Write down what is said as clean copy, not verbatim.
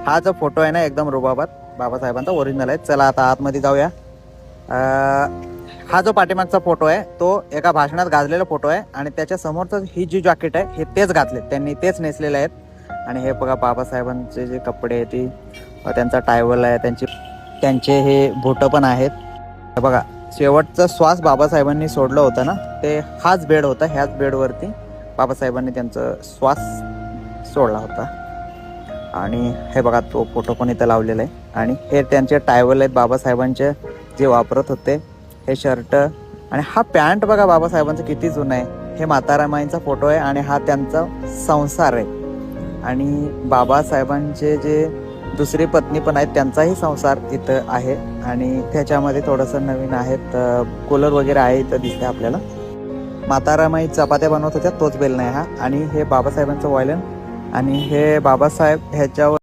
हा जो फोटो आहे ना एकदम रुबाबात बाबासाहेबांचा ओरिजिनल आहे. चला आता आतमध्ये जाऊया. हा जो पाठीमागचा फोटो आहे तो एका भाषणात गाजलेला फोटो आहे आणि त्याच्या समोरचं ही जी जॅकेट आहे हे तेच घातले, त्यांनी तेच नेसलेले आहेत. आणि हे बघा बाबासाहेबांचे जे कपडे आहेत ती त्यांचा टायवल आहे, त्यांचे हे बोटं पण आहेत. हे बघा शेवटचा श्वास बाबासाहेबांनी सोडलं होतं ना ते हाच बेड होता. ह्याच बेडवरती बाबासाहेबांनी त्यांचा श्वास सोडला होता. आणि हे बघा तो फोटो पण इथं लावलेला आहे. आणि हे त्यांचे टायवल आहेत बाबासाहेबांचे जे वापरत होते, हे शर्ट. आणि हा पॅन्ट बघा बाबासाहेबांचा किती जुना आहे. हे म्हातारामाईंचा फोटो आहे आणि हा त्यांचा संसार आहे. आणि बाबासाहेबांचे जे दुसरी पत्नी पण आहेत त्यांचाही संसार इथं आहे. आणि त्याच्यामध्ये थोडंसं नवीन आहेत, कूलर वगैरे आहे इथं दिसते आपल्याला. म्हातारामाई चपात्या बनवत होत्या तोच बेल नाही हा. आणि हे बाबासाहेबांचं वॉयलन आणि हे बाबासाहेब ह्याच्यावर